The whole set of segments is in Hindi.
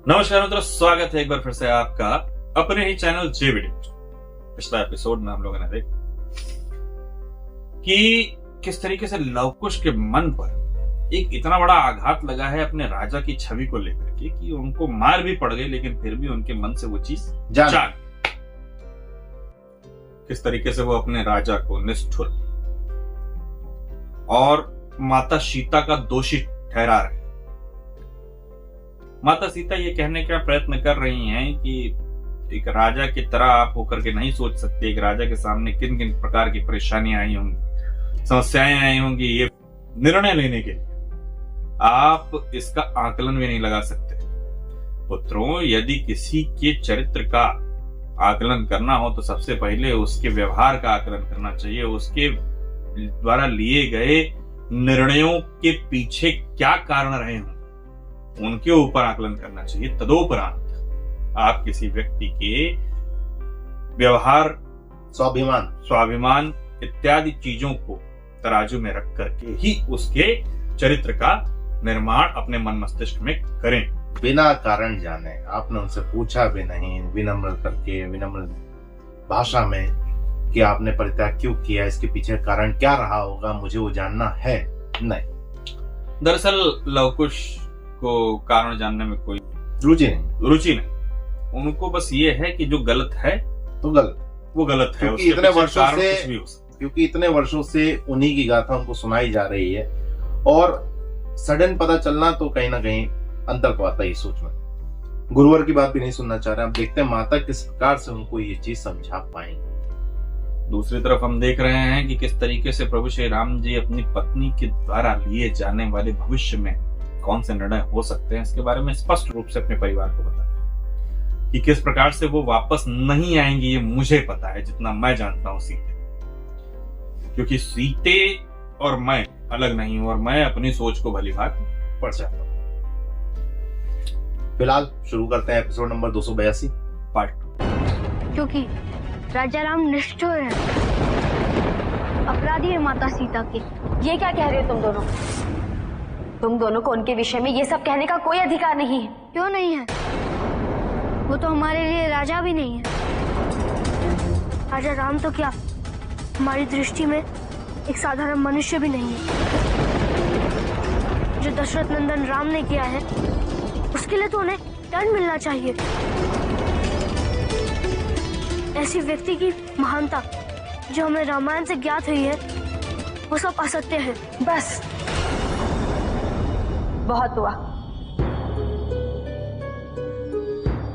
नमस्कार मित्रों, स्वागत है एक बार फिर से आपका अपने ही चैनल जे वीडियो। पिछला एपिसोड में हम लोगों ने देखा कि किस तरीके से लवकुश के मन पर एक इतना बड़ा आघात लगा है अपने राजा की छवि को लेकर के कि उनको मार भी पड़ गई, लेकिन फिर भी उनके मन से वो चीज जाग। किस तरीके से वो अपने राजा को निष्ठुर और माता सीता का दोषी ठहरा रहे। माता सीता ये कहने का प्रयत्न कर रही हैं कि एक राजा की तरह आप होकर के नहीं सोच सकते। एक राजा के सामने किन किन प्रकार की परेशानियां आई होंगी, समस्याएं आई होंगी, ये निर्णय लेने के लिए आप इसका आकलन भी नहीं लगा सकते। पुत्रों, यदि किसी के चरित्र का आकलन करना हो तो सबसे पहले उसके व्यवहार का आकलन करना चाहिए। उसके द्वारा लिए गए निर्णयों के पीछे क्या कारण रहे हों, उनके ऊपर आकलन करना चाहिए। तदोपरांत आप किसी व्यक्ति के व्यवहार, स्वाभिमान इत्यादि चीजों को तराजू में रख करके ही उसके चरित्र का निर्माण अपने मन मस्तिष्क में करें। बिना कारण जाने आपने उनसे पूछा भी नहीं, विनम्र करके, विनम्र भाषा में कि आपने परित्याग क्यों किया, इसके पीछे कारण क्या रहा होगा, मुझे वो जानना है। नहीं, दरअसल लवकुश को कारण जानने में कोई रुचि नहीं। उनको बस ये है कि जो गलत है तो गलत, वो गलत है। क्योंकि इतने वर्षों से उन्हीं की गाथा उनको सुनाई जा रही है और सडन पता चलना तो कहीं ना कहीं अंतर को आता है सोच में। गुरुवर की बात भी नहीं सुनना चाह रहे। अब देखते हैं माता किस प्रकार से उनको ये चीज समझा पाएंगे। दूसरी तरफ हम देख रहे हैं कि किस तरीके से प्रभु श्री राम जी अपनी पत्नी के द्वारा लिए जाने वाले भविष्य में कौन से निर्णय हो सकते हैं, इसके बारे में स्पष्ट रूप से अपने परिवार को बताया कि किस प्रकार से वो वापस नहीं आएंगे। ये मुझे पता है, जितना मैं जानता हूं सीते, क्योंकि सीते और मैं अलग नहीं हूं और मैं अपनी सोच को भली भांति पढ़ जाता हूं। फिलहाल शुरू करते हैं एपिसोड नंबर 282 पार्ट 2। क्योंकि राजा राम निष्ठुर है, अपराधी है माता सीता के। ये क्या कह रहे हो तुम दोनों को उनके विषय में ये सब कहने का कोई अधिकार नहीं है। क्यों नहीं है? वो तो हमारे लिए राजा भी नहीं है। राजा राम तो क्या, हमारी दृष्टि में एक साधारण मनुष्य भी नहीं है। जो दशरथ नंदन राम ने किया है उसके लिए तो उन्हें दंड मिलना चाहिए। ऐसी व्यक्ति की महानता जो हमें रामायण से ज्ञात हुई है वो सब असत्य है। बस बहुत हुआ।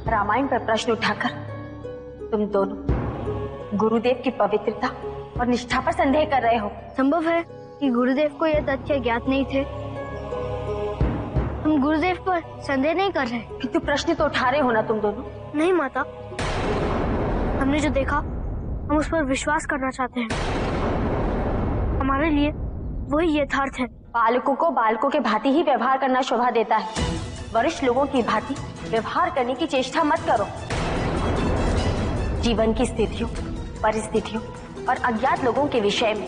रामायण पर प्रश्न उठाकर तुम दोनों गुरुदेव की पवित्रता और निष्ठा पर संदेह कर रहे हो। संभव है कि गुरुदेव को यह तथ्य ज्ञात नहीं थे। हम गुरुदेव पर संदेह नहीं कर रहे। किंतु प्रश्न तो उठा रहे हो ना तुम दोनों। नहीं माता, हमने जो देखा हम उस पर विश्वास करना चाहते हैं। हमारे लिए वही यथार्थ है। बालकों को बालकों के भांति ही व्यवहार करना शोभा देता है। वरिष्ठ लोगों की भांति व्यवहार करने की चेष्टा मत करो। जीवन की स्थितियों, परिस्थितियों और अज्ञात लोगों के विषय में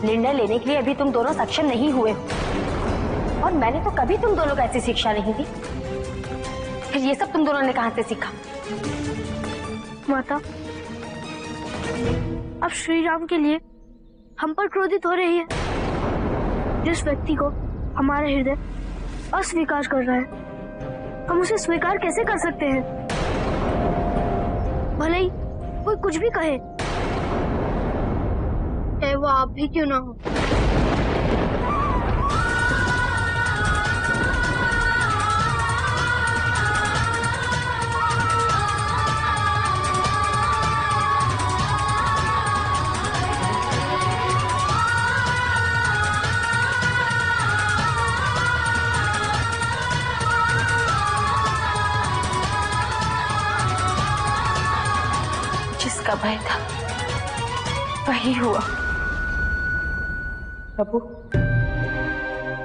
निर्णय लेने के लिए अभी तुम दोनों सक्षम नहीं हुए हो। और मैंने तो कभी तुम दोनों को ऐसी शिक्षा नहीं दी। फिर ये सब तुम दोनों ने कहां से सीखा? माता, अब श्री राम के लिए हम पर क्रोधित हो रही है। जिस व्यक्ति को हमारा हृदय अस्वीकार कर रहा है, हम उसे स्वीकार कैसे कर सकते हैं? भले ही कोई कुछ भी कहे, चाहे वो आप भी क्यों ना हो। जिसका भय था वही हुआ। प्रभु,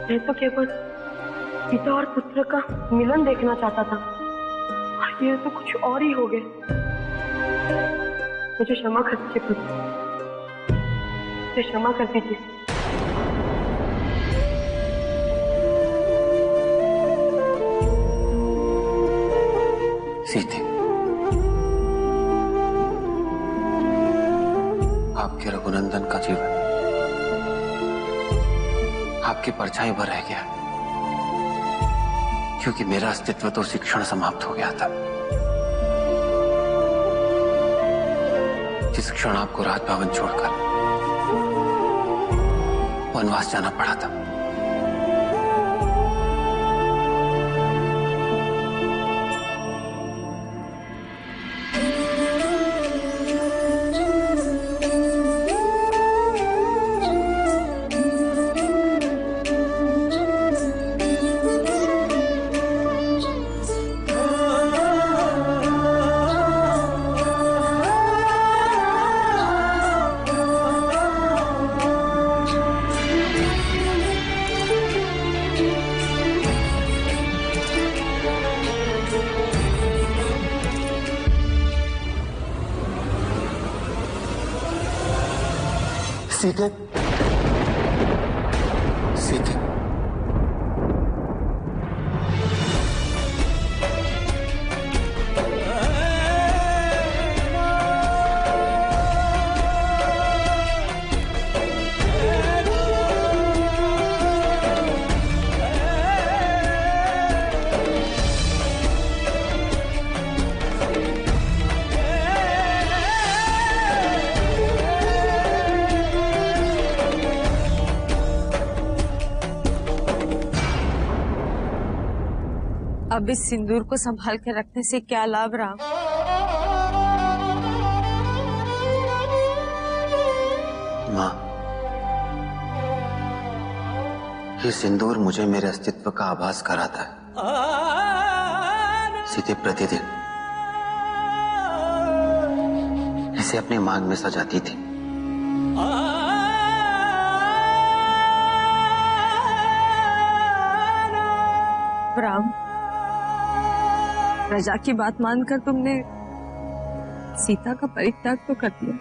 मैं तो केवल पिता और पुत्र का मिलन देखना चाहता था और ये तो कुछ और ही हो गया। मुझे क्षमा कर दीजिए प्रभु, मुझे क्षमा कर दीजिए। सीते, आपके रघुनंदन का जीवन आपकी परछाई पर रह गया, क्योंकि मेरा अस्तित्व तो उसी क्षण समाप्त हो गया था जिस क्षण आपको राजभवन छोड़कर वनवास जाना पड़ा था। सीते, सीते, अब इस सिंदूर को संभाल के रखने से क्या लाभ राम? माँ, ये सिंदूर मुझे मेरे अस्तित्व का आभास कराता है। सीते प्रतिदिन इसे अपने मांग में सजाती थी। राम, प्रजा की बात मानकर तुमने सीता का परित्याग तो कर दिया,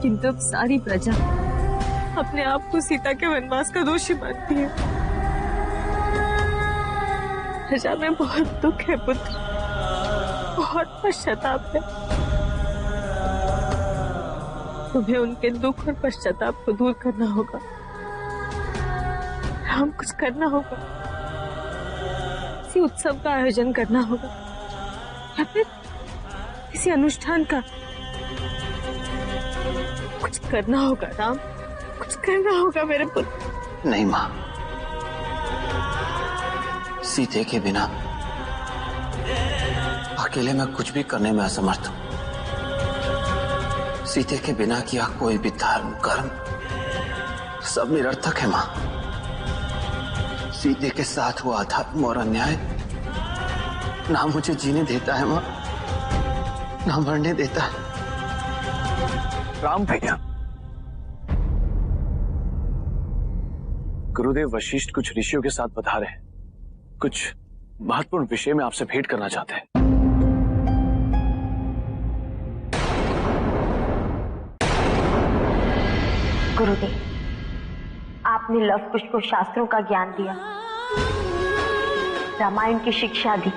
किंतु अब सारी प्रजा अपने आप को सीता के वनवास का दोषी मानती है। प्रजा में बहुत दुख है पुत्र, बहुत पश्चाताप है। तुम्हें उनके दुख और पश्चाताप को दूर करना होगा राम, कुछ करना होगा। किसी उत्सव का आयोजन करना होगा या फिर किसी अनुष्ठान का। कुछ करना होगा राम, कुछ करना होगा मेरे पुत्र। नहीं माँ, सीते के बिना अकेले मैं कुछ भी करने में असमर्थ हूं। सीते के बिना किया कोई भी धर्म कर्म सब निरर्थक है माँ। सीते के साथ हुआ अधर्म और अन्याय ना मुझे जीने देता है माँ, ना मरने देता है। राम भैया, गुरुदेव वशिष्ठ कुछ ऋषियों के साथ पधारे हैं, कुछ महत्वपूर्ण विषय में आपसे भेंट करना चाहते हैं। गुरुदेव, आपने लव कुश को शास्त्रों का ज्ञान दिया, रामायण की शिक्षा दी,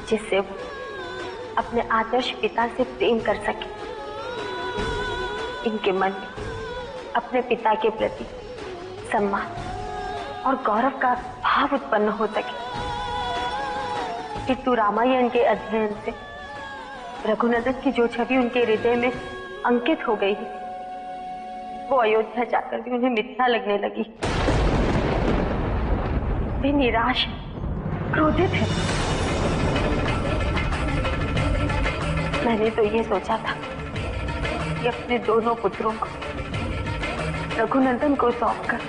जिससे वो अपने आदर्श पिता से प्रेम कर सके, इनके मन में अपने पिता के प्रति सम्मान और गौरव का भाव उत्पन्न हो सके। किंतु रामायण के अध्ययन से रघुनंदन की जो छवि उनके हृदय में अंकित हो गई, वो अयोध्या जाकर भी उन्हें मिथ्या लगने लगी। वे निराश, क्रोधित है। मैंने तो ये सोचा था कि अपने दोनों पुत्रों को रघुनंदन को सौंपकर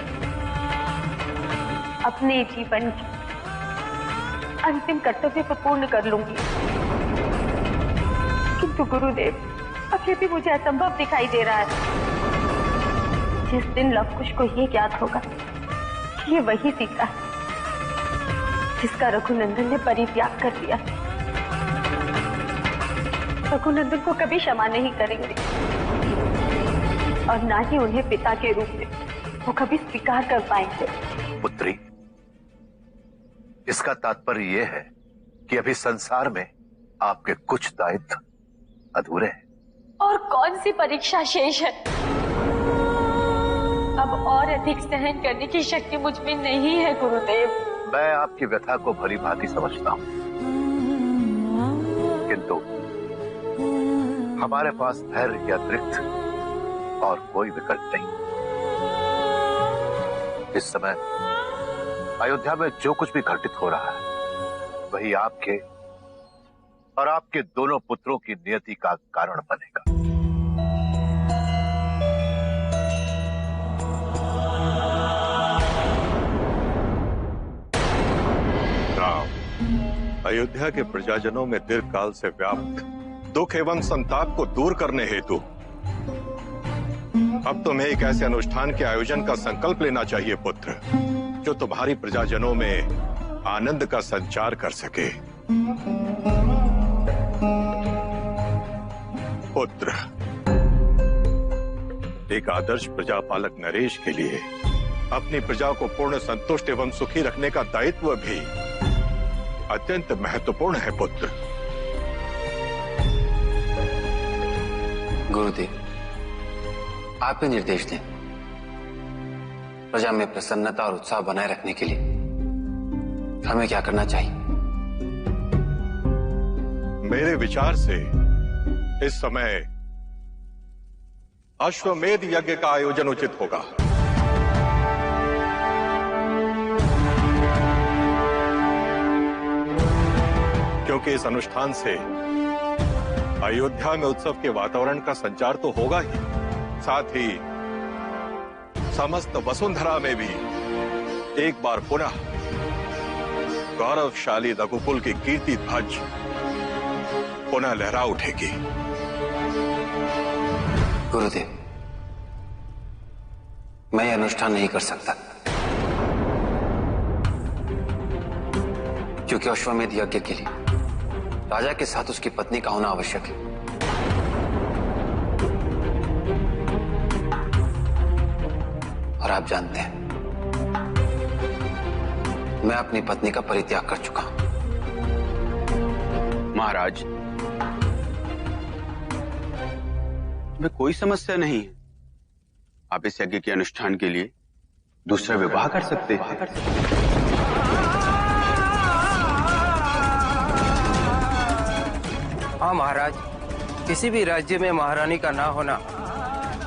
अपने जीवन के अंतिम कर्तव्य को पूर्ण कर लूंगी, किंतु गुरुदेव अब ये भी मुझे असंभव दिखाई दे रहा है। जिस दिन लव कुश को ये ज्ञात होगा कि ये वही सीता है जिसका रघुनंदन ने परित्याग कर दिया, रघुनंदन को कभी क्षमा नहीं करेंगे और ना ही उन्हें पिता के रूप में वो कभी स्वीकार कर पाएंगे। पुत्री, इसका तात्पर्य यह है कि अभी संसार में आपके कुछ दायित्व अधूरे हैं। और कौन सी परीक्षा शेष है? अब और अधिक सहन करने की शक्ति मुझ में नहीं है गुरुदेव। मैं आपकी व्यथा को भली भांति समझता हूं, किंतु हमारे पास धैर्य के अतिरिक्त और कोई विकल्प नहीं। इस समय अयोध्या में जो कुछ भी घटित हो रहा है वही आपके और आपके दोनों पुत्रों की नियति का कारण बनेगा। अयोध्या के प्रजाजनों में दीर्घ काल से व्याप्त दुख एवं संताप को दूर करने हेतु अब तुम्हें एक ऐसे अनुष्ठान के आयोजन का संकल्प लेना चाहिए पुत्र, जो तुम्हारी प्रजाजनों में आनंद का संचार कर सके। पुत्र, एक आदर्श प्रजापालक नरेश के लिए अपनी प्रजा को पूर्ण संतुष्ट एवं सुखी रखने का दायित्व भी अत्यंत महत्वपूर्ण है पुत्र। गुरुदेव, आप ही निर्देश दें। प्रजा में प्रसन्नता और उत्साह बनाए रखने के लिए हमें क्या करना चाहिए? मेरे विचार से इस समय अश्वमेध यज्ञ का आयोजन उचित होगा। क्योंकि इस अनुष्ठान से अयोध्या में उत्सव के वातावरण का संचार तो होगा ही, साथ ही समस्त वसुंधरा में भी एक बार पुनः गौरवशाली रघुकुल की कीर्ति ध्वज पुनः लहरा उठेगी। गुरुदेव, मैं यह अनुष्ठान नहीं कर सकता, क्योंकि अश्वमेध यज्ञ के लिए राजा के साथ उसकी पत्नी का होना आवश्यक है। और आप जानते हैं, मैं अपनी पत्नी का परित्याग कर चुका हूं। महाराज, में कोई समस्या नहीं है। आप इस यज्ञ के अनुष्ठान के लिए दूसरा विवाह कर सकते हैं। हाँ महाराज, किसी भी राज्य में महारानी का ना होना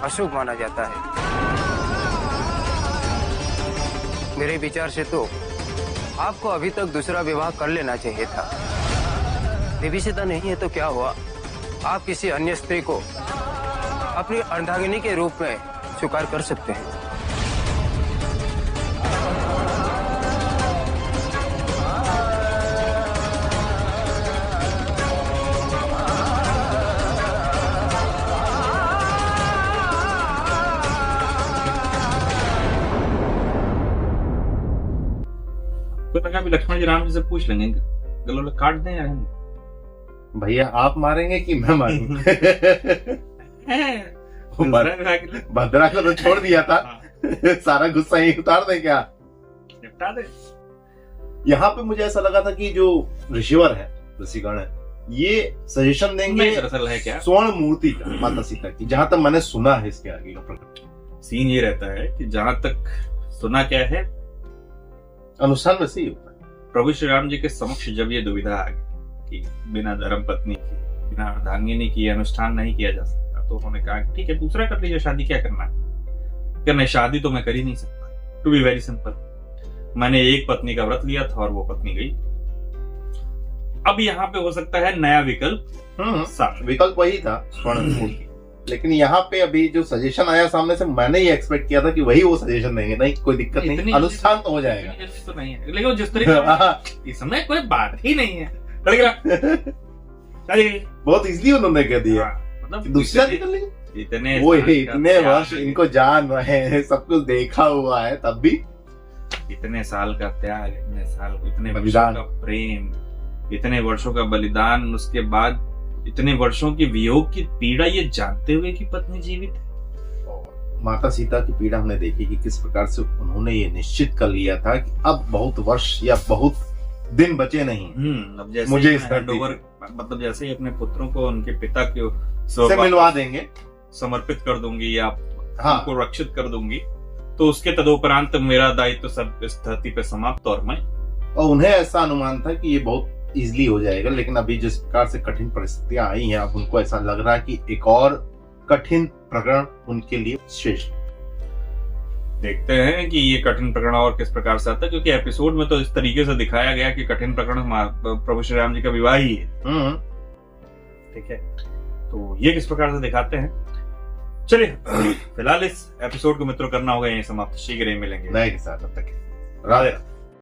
अशुभ माना जाता है। मेरे विचार से तो आपको अभी तक दूसरा विवाह कर लेना चाहिए था। विभीषिका नहीं है तो क्या हुआ, आप किसी अन्य स्त्री को अपनी अर्धांगिनी के रूप में स्वीकार कर सकते हैं। भी लक्ष्मण जी राम जी से पूछ लेंगे, गलों काट दें या भैया आप मारेंगे कि मैं मारूंगा? भद्रा को तो छोड़ दिया था, सारा गुस्सा यही उतार दे क्या? निपटा दे। यहाँ पे मुझे ऐसा लगा था कि जो ऋषिवर है, ऋषिगण है, ये सजेशन देंगे दरअसल है क्या स्वर्ण मूर्ति का माता सीता की, जहां तक मैंने सुना है। इसके आगे का प्रकट सीन ये रहता है कि जहां तक सुना क्या है, अनुष्ठान वैसे ही होता है। प्रभु श्री राम जी के समक्ष जब ये दुविधा आ गई कि बिना धर्म पत्नी की, बिना अर्धांगिनी की अनुष्ठान नहीं किया जा सकता, तो उन्होंने कहा ठीक है दूसरा कर लीजिए, शादी क्या करना है? क्या नहीं, शादी तो मैं कर ही नहीं सकता। टू बी वेरी सिंपल, मैंने एक पत्नी का व्रत लिया था और वो पत्नी गई। अब यहाँ पे हो सकता है नया विकल्प। विकल्प वही था स्वर्ण मूर्ति, लेकिन यहाँ पे अभी जो सजेशन आया सामने से, मैंने ये एक्सपेक्ट किया था कि वही वो सजेशन देंगे। नहीं, कोई दिक्कत नहीं, अनुष्ठान तो हो जाएगा। तो नहीं है, लेकिन जिस तरीके इसमें कोई बात ही नहीं है। बहुत इजीली उन्होंने कह दिया, मतलब दूसरा निकल लेंगे। इतने वर्ष इनको जान रहे हैं, सब कुछ देखा हुआ है, तब भी इतने साल का त्याग, इतने वर्षों का प्रेम, इतने वर्षों का बलिदान, उसके बाद इतने वर्षों की वियोग की पीड़ा, ये जानते हुए कि पत्नी जीवित है। माता सीता की पीड़ा हमने देखी कि किस प्रकार से उन्होंने ये निश्चित कर लिया था कि अब बहुत वर्ष या बहुत दिन बचे नहीं। अब जैसे मुझे ही इस मैं धरती हैंडओवर मतलब जैसे ही अपने पुत्रों को उनके पिता के से मिलवा देंगे, समर्पित कर दूंगी या हाँ। उनको रक्षित कर दूंगी, तो उसके तदोपरांत मेरा दायित्व सब इस धरती पे समाप्त। और मैं और उन्हें ऐसा अनुमान था कि ये बहुत इजीली हो जाएगा, लेकिन अभी जिस प्रकार से कठिन परिस्थितियां आई हैं, अब उनको ऐसा लग रहा है कि एक और कठिन प्रकरण उनके लिए शेष। देखते हैं कि ये कठिन प्रकरण और किस प्रकार से आता है, क्योंकि एपिसोड में तो इस तरीके से दिखाया गया कि कठिन प्रकरण प्रभु श्री राम जी का विवाह ही है। ठीक है, तो ये किस प्रकार से दिखाते हैं। चलिए फिलहाल इस एपिसोड को मित्रों करना होगा यहीं समाप्त। शीघ्र ही मिलेंगे नए के साथ, तब तक राधे राधे।